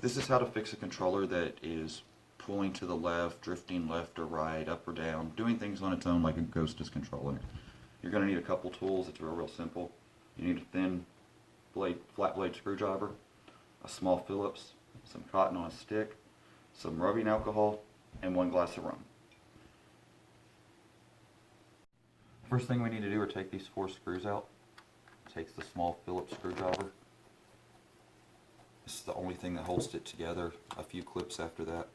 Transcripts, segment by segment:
This is how to fix a controller that is pulling to the left, drifting left or right, up or down, doing things on its own like a ghost is controlling. You're going to need a couple tools. It's real simple. You need a thin blade, flat blade screwdriver, a small Phillips, some cotton on a stick, some rubbing alcohol, and 1 glass of rum. First thing we need to do are take these 4 screws out. Takes the small Phillips screwdriver. This is the only thing that holds it together. A few clips after that.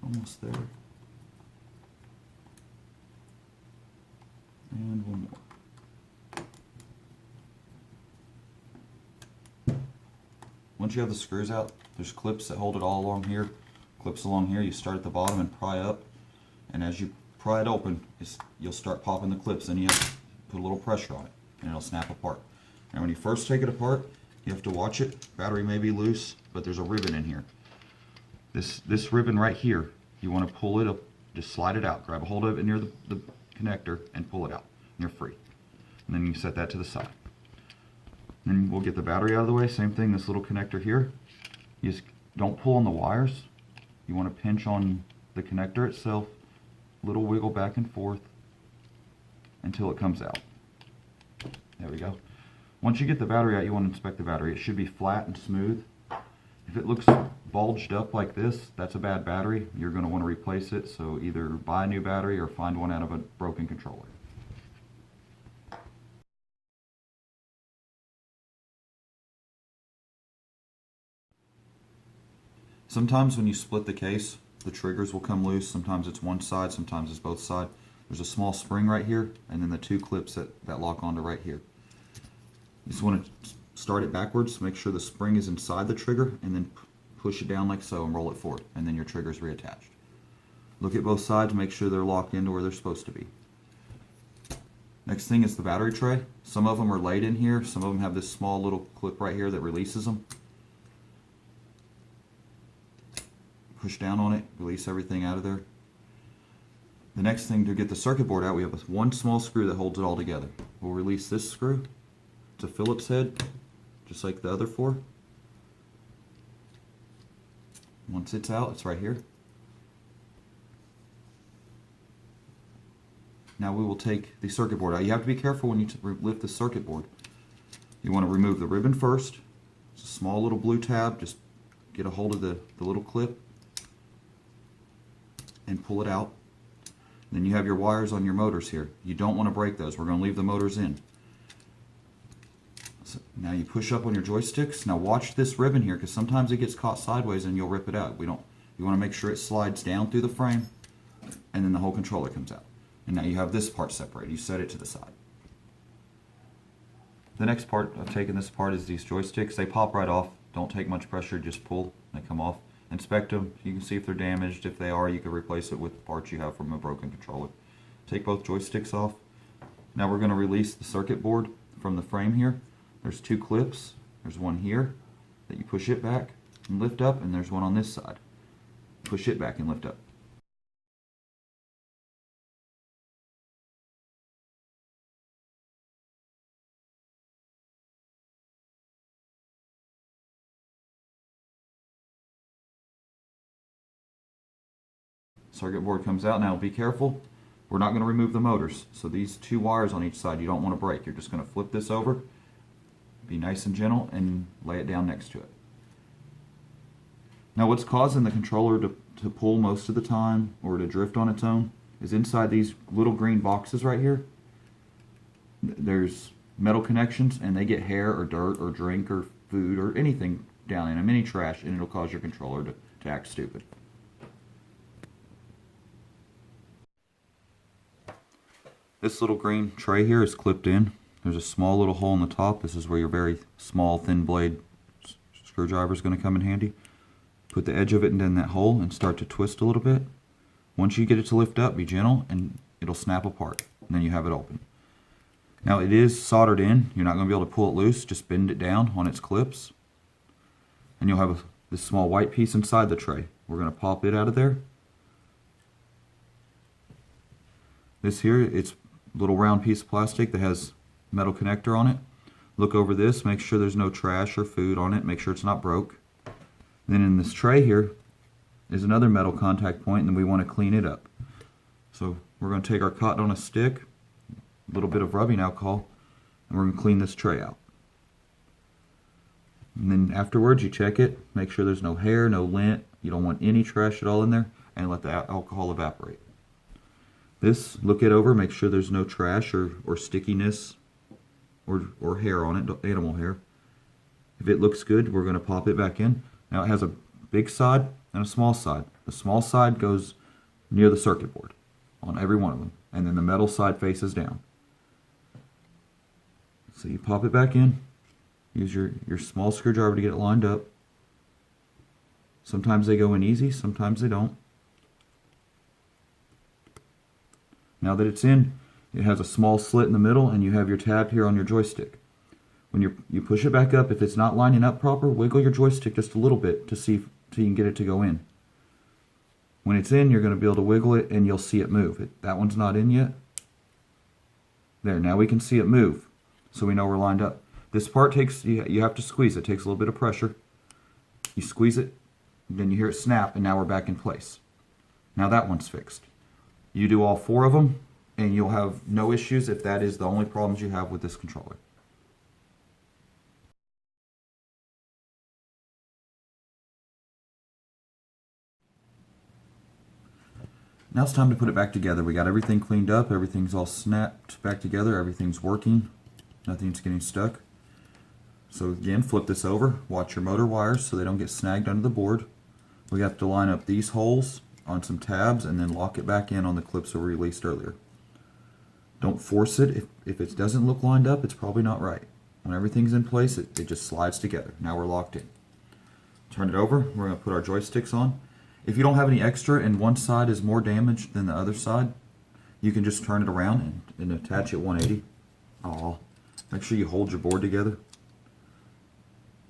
Almost there. And 1 more. Once you have the screws out, there's clips that hold it all along here. Clips along here. You start at the bottom and pry up. And as you pry it open, you'll start popping the clips. Then you have to put a little pressure on it, and it'll snap apart. And when you first take it apart, you have to watch it. Battery may be loose, but there's a ribbon in here. This ribbon right here, you want to pull it up, just slide it out. Grab a hold of it near the connector and pull it out. And you're free. And then you set that to the side. Then we'll get the battery out of the way. Same thing, this little connector here. You just don't pull on the wires. You want to pinch on the connector itself. Little wiggle back and forth until it comes out. There we go. Once you get the battery out, you want to inspect the battery. It should be flat and smooth. If it looks bulged up like this, that's a bad battery. You're going to want to replace it, so either buy a new battery or find one out of a broken controller. Sometimes when you split the case, the triggers will come loose. Sometimes it's one side, sometimes it's both sides. There's a small spring right here, and then the 2 clips that lock onto right here. You just want to start it backwards, make sure the spring is inside the trigger, and then push it down like so and roll it forward, and then your trigger's reattached. Look at both sides, make sure they're locked into where they're supposed to be. Next thing is the battery tray. Some of them are laid in here, some of them have this small little clip right here that releases them. Push down on it, release everything out of there. The next thing, to get the circuit board out, we have one small screw that holds it all together. We'll release this screw. It's a Phillips head, just like the other 4. Once it's out, it's right here. Now we will take the circuit board out. You have to be careful when you lift the circuit board. You want to remove the ribbon first. It's a small little blue tab. Just get a hold of the little clip and pull it out. Then you have your wires on your motors here. You don't want to break those. We're going to leave the motors in. So now you push up on your joysticks. Now watch this ribbon here, because sometimes it gets caught sideways and you'll rip it out. You want to make sure it slides down through the frame, and then the whole controller comes out. And now you have this part separated. You set it to the side. The next part of taking this apart is these joysticks. They pop right off. Don't take much pressure, just pull. They come off. Inspect them. You can see if they're damaged. If they are, you can replace it with parts you have from a broken controller. Take both joysticks off. Now we're going to release the circuit board from the frame here. There's 2 clips. There's one here that you push it back and lift up, and there's one on this side. Push it back and lift up. Circuit board comes out. Now be careful. We're not going to remove the motors. So these 2 wires on each side you don't want to break. You're just going to flip this over. Be nice and gentle and lay it down next to it. Now what's causing the controller to pull most of the time or to drift on its own is inside these little green boxes right here. There's metal connections, and they get hair or dirt or drink or food or anything down in them, any trash, and it'll cause your controller to act stupid. This little green tray here is clipped in. There's a small little hole in the top. This is where your very small thin blade screwdriver is going to come in handy. Put the edge of it in that hole and start to twist a little bit. Once you get it to lift up, be gentle and it'll snap apart. And then you have it open. Now it is soldered in. You're not going to be able to pull it loose. Just bend it down on its clips. And you'll have this small white piece inside the tray. We're going to pop it out of there. This here, it's little round piece of plastic that has metal connector on it. Look over this, make sure there's no trash or food on it, make sure it's not broke. Then in this tray here is another metal contact point, and we want to clean it up. So we're going to take our cotton on a stick, a little bit of rubbing alcohol, and we're going to clean this tray out. And then afterwards you check it, make sure there's no hair, no lint, you don't want any trash at all in there, and let the alcohol evaporate. This, look it over, make sure there's no trash or stickiness or hair on it, animal hair. If it looks good, we're going to pop it back in. Now it has a big side and a small side. The small side goes near the circuit board on every one of them, and then the metal side faces down. So you pop it back in, use your small screwdriver to get it lined up. Sometimes they go in easy, sometimes they don't. Now that it's in, it has a small slit in the middle, and you have your tab here on your joystick. When you push it back up, if it's not lining up proper, wiggle your joystick just a little bit to see till you can get it to go in. When it's in, you're going to be able to wiggle it, and you'll see it move. That one's not in yet. There, now we can see it move, so we know we're lined up. This part takes, you have to squeeze it. It takes a little bit of pressure. You squeeze it, then you hear it snap, and now we're back in place. Now that one's fixed. You do all 4 of them, and you'll have no issues if that is the only problems you have with this controller. Now it's time to put it back together. We got everything cleaned up, everything's all snapped back together, everything's working, nothing's getting stuck. So again, flip this over, watch your motor wires so they don't get snagged under the board. We have to line up these holes on some tabs and then lock it back in on the clips that were released earlier. Don't force it. If it doesn't look lined up, it's probably not right. When everything's in place, it just slides together. Now we're locked in. Turn it over. We're going to put our joysticks on. If you don't have any extra and one side is more damaged than the other side, you can just turn it around and attach it 180. Make sure you hold your board together.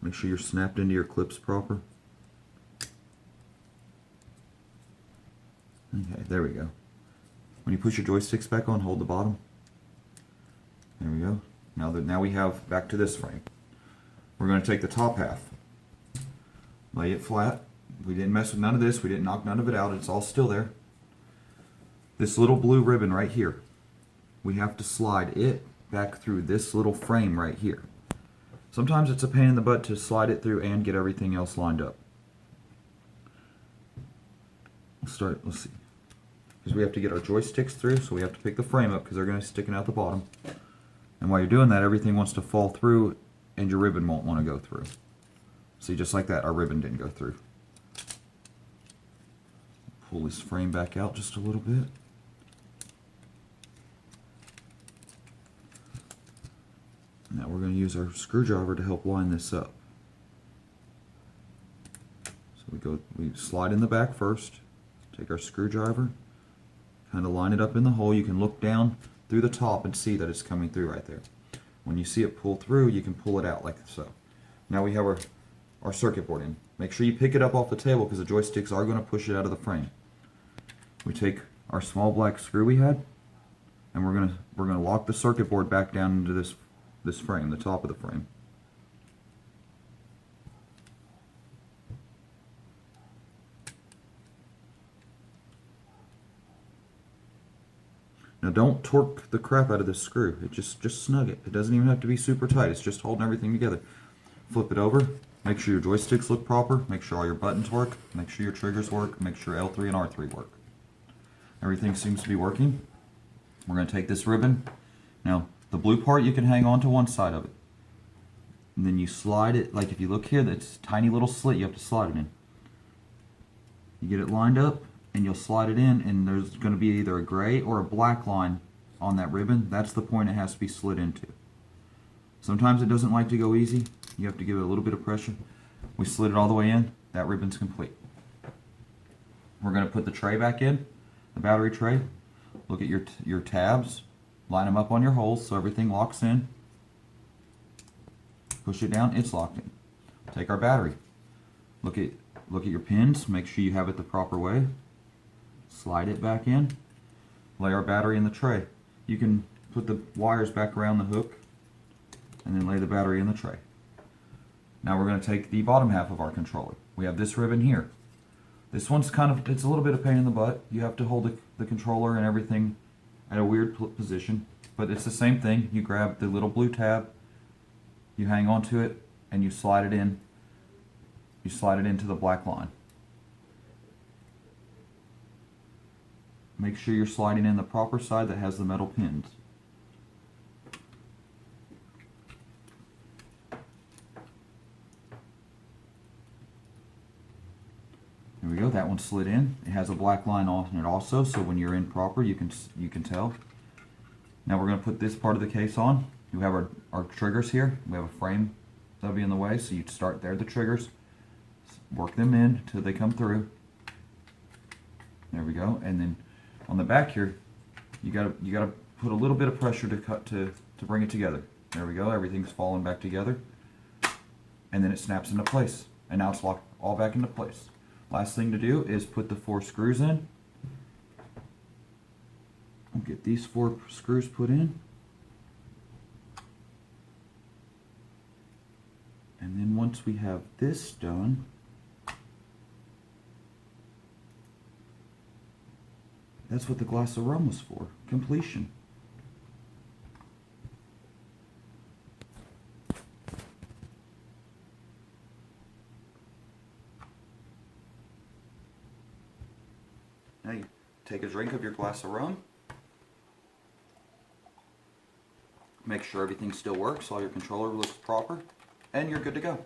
Make sure you're snapped into your clips proper. Okay, there we go. When you push your joysticks back on, hold the bottom. There we go. Now we have back to this frame. We're going to take the top half, lay it flat. We didn't mess with none of this. We didn't knock none of it out. It's all still there. This little blue ribbon right here, we have to slide it back through this little frame right here. Sometimes it's a pain in the butt to slide it through and get everything else lined up. Let's see. Because we have to get our joysticks through, so we have to pick the frame up because they're going to be sticking out the bottom. And while you're doing that, everything wants to fall through and your ribbon won't want to go through. See, just like that, our ribbon didn't go through. Pull this frame back out just a little bit. Now we're going to use our screwdriver to help line this up. So we slide in the back first, take our screwdriver, kind of line it up in the hole. You can look down through the top and see that it's coming through right there. When you see it pull through, you can pull it out like so. Now we have our circuit board in. Make sure you pick it up off the table because the joysticks are going to push it out of the frame. We take our small black screw we had, and we're gonna lock the circuit board back down into this frame, the top of the frame. Now don't torque the crap out of this screw. Just snug it. It doesn't even have to be super tight. It's just holding everything together. Flip it over. Make sure your joysticks look proper. Make sure all your buttons work. Make sure your triggers work. Make sure L3 and R3 work. Everything seems to be working. We're going to take this ribbon. Now, the blue part you can hang on to one side of it. And then you slide it, like if you look here, that's a tiny little slit you have to slide it in. You get it lined up, and you'll slide it in, and there's going to be either a gray or a black line on that ribbon. That's the point it has to be slid into. Sometimes it doesn't like to go easy. You have to give it a little bit of pressure. We slid it all the way in. That ribbon's complete. We're going to put the tray back in, the battery tray. Look at your tabs. Line them up on your holes so everything locks in. Push it down, it's locked in. Take our battery. Look at your pins. Make sure you have it the proper way. Slide it back in. Lay our battery in the tray. You can put the wires back around the hook and then lay the battery in the tray. Now we're going to take the bottom half of our controller. We have this ribbon here. This one's it's a little bit of pain in the butt. You have to hold the controller and everything at a weird position, but it's the same thing. You grab the little blue tab, you hang on to it, and you slide it in. You slide it into the black line. Make sure you're sliding in the proper side that has the metal pins. There we go, that one slid in. It has a black line on it also, so when you're in proper, you can tell. Now we're going to put this part of the case on. You have our triggers here. We have a frame that'll be in the way, so you start there, the triggers. Work them in until they come through. There we go, and then on the back here, you gotta put a little bit of pressure to bring it together. There we go, everything's falling back together, and then it snaps into place, and now it's locked all back into place. Last thing to do is put the 4 screws in. I'll get these 4 screws put in, and then once we have this done, that's what the glass of rum was for, completion. Now you take a drink of your glass of rum, make sure everything still works, all your controller looks proper, and you're good to go.